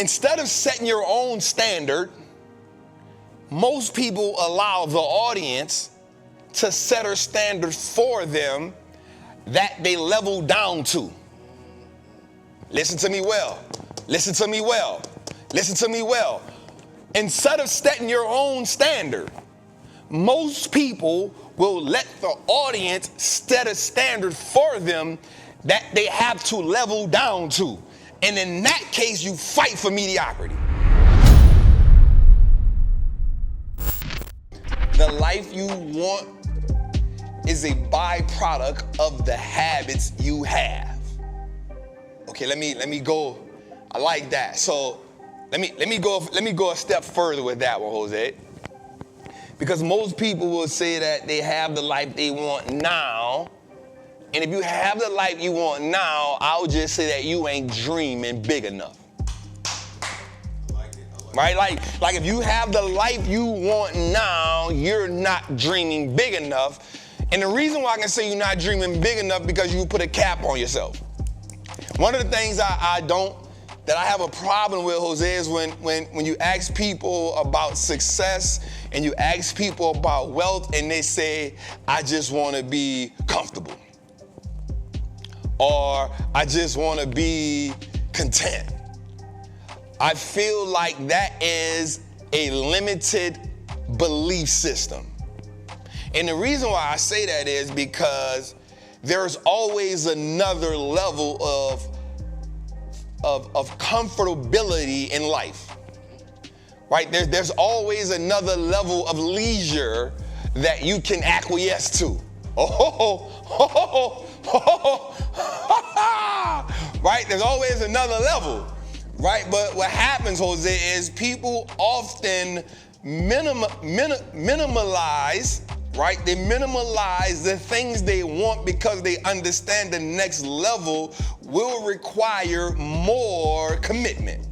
instead of setting your own standard, most people allow the audience to set a standard for them that they level down to. Listen to me well. Listen to me well. Listen to me well. Instead of setting your own standard, most people will let the audience set a standard for them that they have to level down to. And in that case, you fight for mediocrity. The life you want is a byproduct of the habits you have. Okay, let me go. I like that. So let me go a step further with that one, Jose. Because most people will say that they have the life they want now. And if you have the life you want now, I would just say that you ain't dreaming big enough. Right? Like if you have the life you want now, you're not dreaming big enough. And the reason why I can say you're not dreaming big enough because you put a cap on yourself. One of the things that I have a problem with, Jose, is when you ask people about success and you ask people about wealth and they say, I just want to be comfortable. Or I just want to be content. I feel like that is a limited belief system. And the reason why I say that is because there's always another level of comfortability in life, right? There's always another level of leisure that you can acquiesce to. Right? There's always another level, right? But what happens, Jose, is people often minimalize, right? They minimalize the things they want because they understand the next level will require more commitment,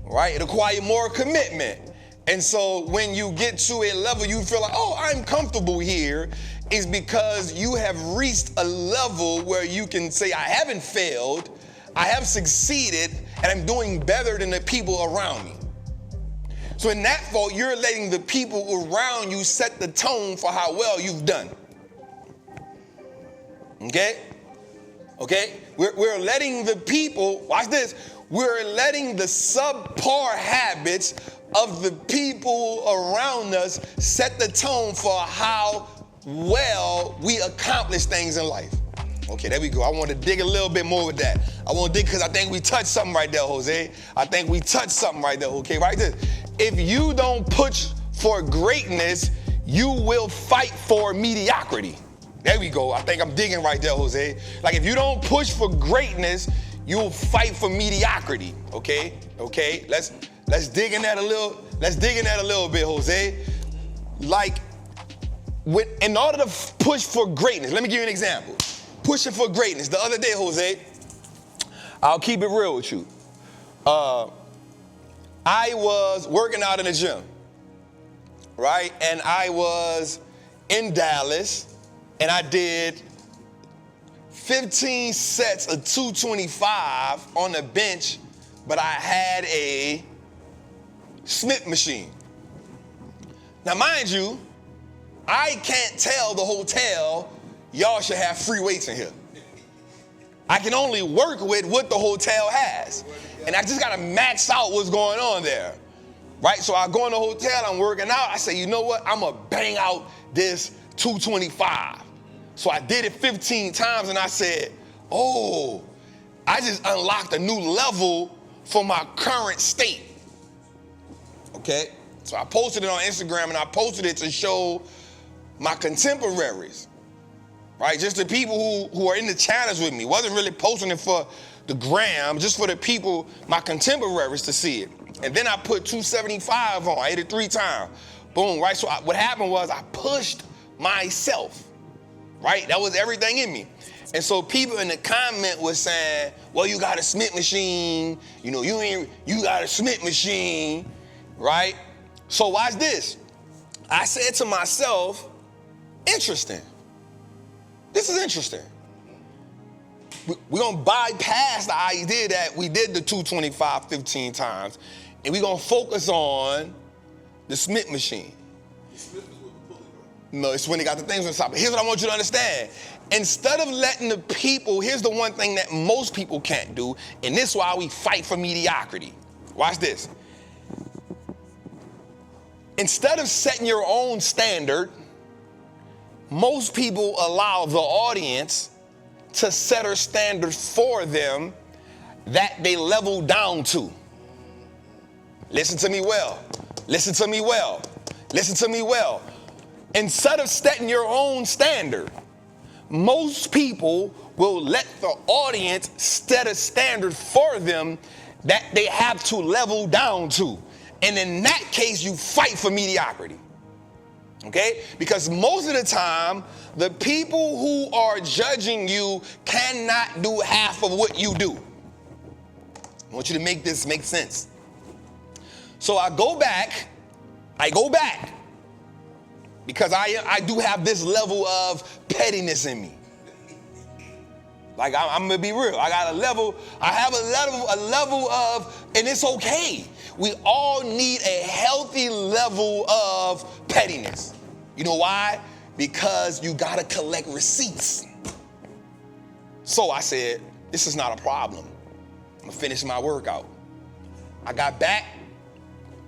right? It'll require more commitment. And so when you get to a level you feel like, oh, I'm comfortable here, is because you have reached a level where you can say, I haven't failed, I have succeeded, and I'm doing better than the people around me. So in that fault, you're letting the people around you set the tone for how well you've done. Okay? Okay? We're letting the people, watch this, we're letting the subpar habits of the people around us set the tone for how well we accomplish things in life. Okay, there we go. I want to dig a little bit more with that. I want to dig because I think we touched something right there, Jose. I think we touched something right there, okay? Right there. If you don't push for greatness, you will fight for mediocrity. There we go. I think I'm digging right there, Jose. Like if you don't push for greatness, you'll fight for mediocrity. Okay? Okay. Let's dig in that a little. Let's dig in that a little bit, Jose. Like, in order to push for greatness, let me give you an example. Pushing for greatness. The other day, Jose, I'll keep it real with you. I was working out in the gym, right? And I was in Dallas, and I did 15 sets of 225 on the bench, but I had a Smith machine. Now, mind you, I can't tell the hotel, y'all should have free weights in here. I can only work with what the hotel has. And I just got to max out what's going on there, right? So I go in the hotel, I'm working out. I say, you know what? I'm going to bang out this 225. So I did it 15 times, and I said, oh, I just unlocked a new level for my current state. Okay? So I posted it on Instagram, and I posted it to show my contemporaries, right? Just the people who are in the challenge with me. Wasn't really posting it for the gram, just for the people, my contemporaries to see it. And then I put 275 on. I ate it 3 times. Boom, right? So what happened was I pushed myself, right? That was everything in me. And so people in the comment was saying, well, you got a Smith machine. You know, you got a Smith machine, right? So watch this. I said to myself, interesting. This is interesting. we're going to bypass the idea that we did the 225 15 times, and we're going to focus on the Smith machine. The Smith is with the pulley, bro. No, it's when they got the things on top. But here's what I want you to understand. Instead of letting the people, here's the one thing that most people can't do, and this is why we fight for mediocrity. Watch this. Instead of setting your own standard, most people allow the audience to set a standard for them that they level down to. Listen to me well. Listen to me well. Listen to me well. Instead of setting your own standard, most people will let the audience set a standard for them that they have to level down to. And in that case, you fight for mediocrity. Okay? Because most of the time, the people who are judging you cannot do half of what you do. I want you to make this make sense. So I go back, because I do have this level of pettiness in me. Like I'm gonna be real. I have a level of, and it's okay. We all need a healthy level of pettiness. You know why? Because you gotta collect receipts. So I said, this is not a problem. I'm gonna finish my workout. I got back,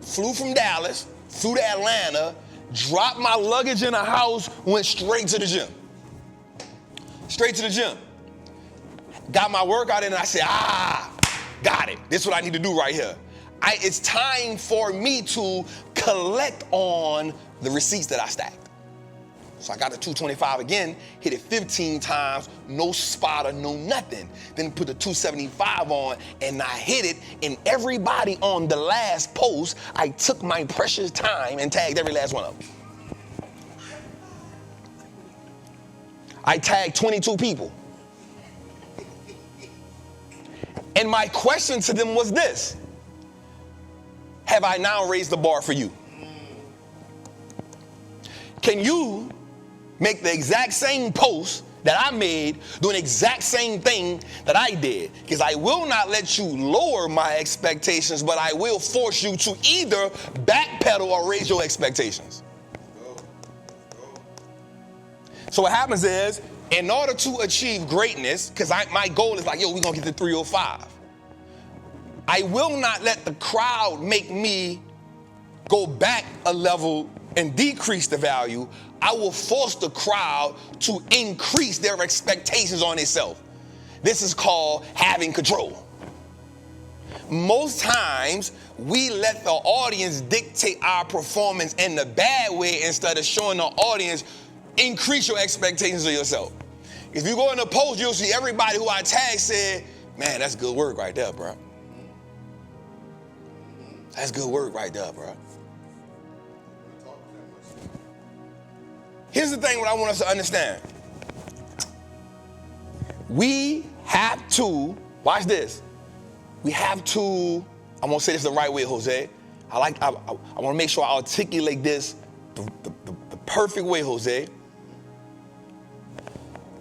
flew from Dallas, flew to Atlanta, dropped my luggage in a house, went straight to the gym. Straight to the gym. Got my workout in and I said, got it. This is what I need to do right here. It's time for me to collect on the receipts that I stacked. So I got the 225 again, hit it 15 times, no spotter, no nothing. Then put the 275 on and I hit it, and everybody on the last post, I took my precious time and tagged every last one of them. I tagged 22 people. And my question to them was this: have I now raised the bar for you? Can you make the exact same post that I made, doing the exact same thing that I did? Because I will not let you lower my expectations, but I will force you to either backpedal or raise your expectations. So what happens is, in order to achieve greatness, because my goal is like, we're going to get to 305. I will not let the crowd make me go back a level and decrease the value. I will force the crowd to increase their expectations on itself. This is called having control. Most times, we let the audience dictate our performance in the bad way instead of showing the audience, increase your expectations of yourself. If you go in the post, you'll see everybody who I tagged said, man, that's good work right there, bro. That's good work right there, bro. Here's the thing what I want us to understand. We have to, watch this. We have to, I'm gonna say this the right way, Jose. I wanna make sure I articulate this the perfect way, Jose.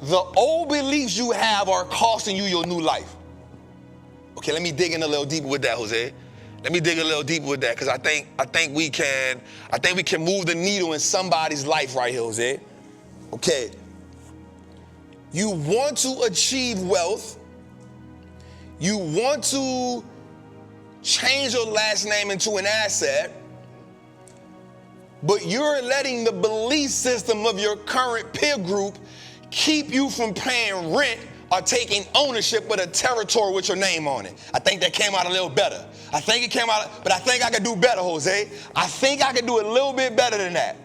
The old beliefs you have are costing you your new life. Okay, let me dig in a little deeper with that, Jose. Let me dig a little deeper with that, because I think we can move the needle in somebody's life right here, Jose. Okay. You want to achieve wealth. You want to change your last name into an asset, but you're letting the belief system of your current peer group keep you from paying rent or taking ownership of a territory with your name on it. I think that came out a little better. I think it came out, but I think I could do better, Jose. I think I could do a little bit better than that.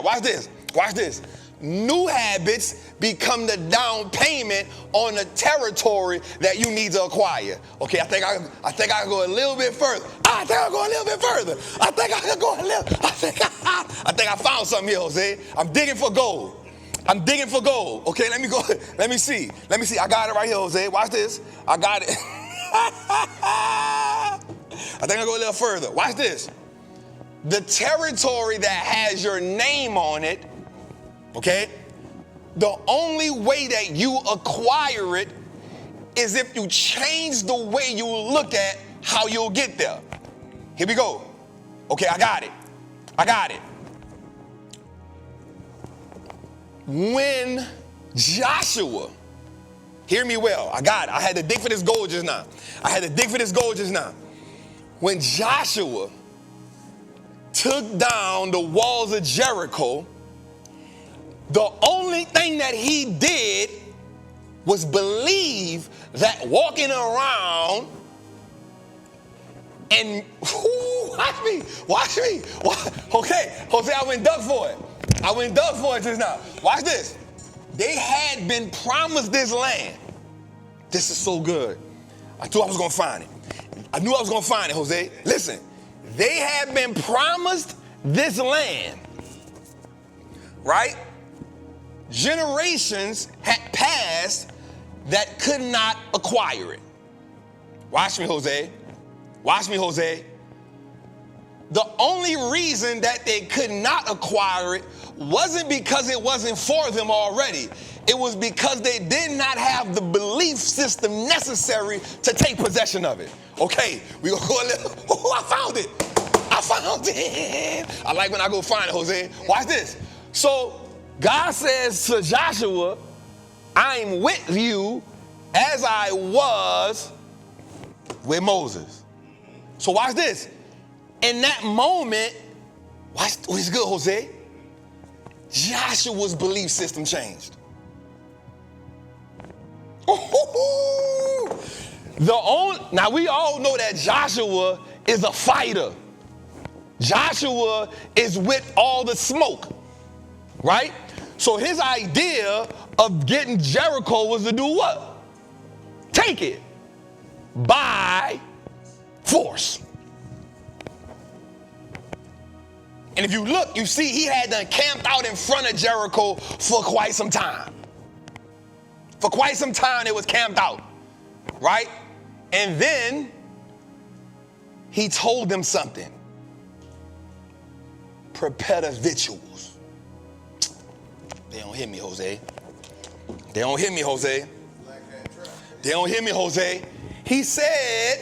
Watch this. Watch this. New habits become the down payment on the territory that you need to acquire. Okay, I think I can go a little bit further. I think I found something here, Jose. I'm digging for gold. Okay, let me go. Let me see. I got it right here, Jose. Watch this. I got it. I think I'll go a little further. Watch this. The territory that has your name on it, okay, The only way that you acquire it is if you change the way you look at how you'll get there. Here we go. Okay, I got it. When Joshua, hear me well, I got it. I had to dig for this gold just now. When Joshua took down the walls of Jericho, the only thing that he did was believe that walking around and, watch me. Okay, Jose, I went dug for it just now. Watch this. They had been promised this land. This is so good. I knew I was going to find it, Jose. Listen, they had been promised this land, right? Generations had passed that could not acquire it. Watch me, Jose. The only reason that they could not acquire it wasn't because it wasn't for them already. It was because they did not have the belief system necessary to take possession of it. Okay, we gonna go a little, I found it. I like when I go find it, Jose. Watch this. So God says to Joshua, I'm with you as I was with Moses. So watch this. In that moment, watch, it's good, Jose. Joshua's belief system changed. Now we all know that Joshua is a fighter. Joshua is with all the smoke, right? So his idea of getting Jericho was to do what? Take it by force. And if you look, you see he had done camped out in front of Jericho for quite some time. For quite some time it was camped out, right? And then he told them something. Prepare the victuals. They don't hear me, Jose. They don't hear me, Jose. He said,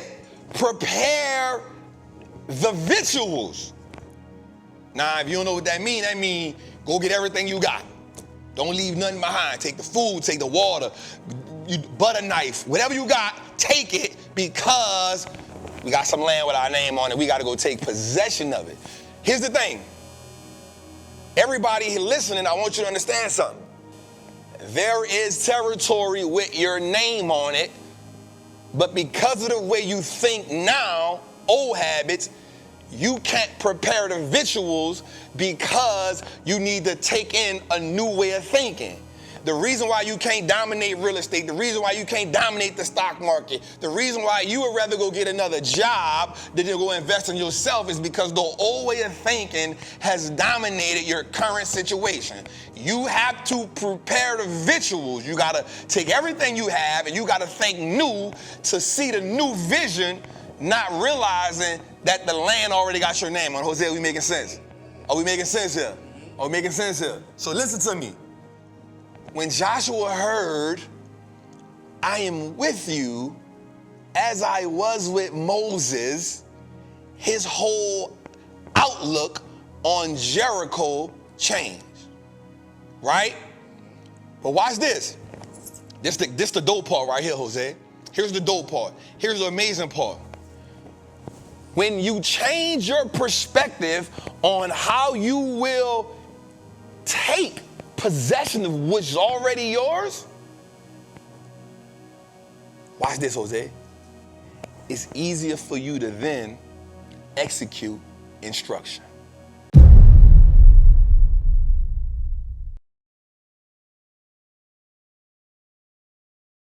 prepare the victuals. Now, if you don't know what that means go get everything you got. Don't leave nothing behind. Take the food, take the water, butter knife, whatever you got, take it, because we got some land with our name on it. We got to go take possession of it. Here's the thing. Everybody listening, I want you to understand something. There is territory with your name on it, but because of the way you think now, old habits, you can't prepare the victuals because you need to take in a new way of thinking. The reason why you can't dominate real estate, the reason why you can't dominate the stock market, the reason why you would rather go get another job than to go invest in yourself is because the old way of thinking has dominated your current situation. You have to prepare the victuals. You got to take everything you have and you got to think new to see the new vision, not realizing that the land already got your name on. Jose, are we making sense? Are we making sense here? So listen to me. When Joshua heard, I am with you as I was with Moses, his whole outlook on Jericho changed, right? But watch this. This the dope part right here, Jose. Here's the dope part. Here's the amazing part. When you change your perspective on how you will take possession of which is already yours, watch this, Jose. It's easier for you to then execute instruction.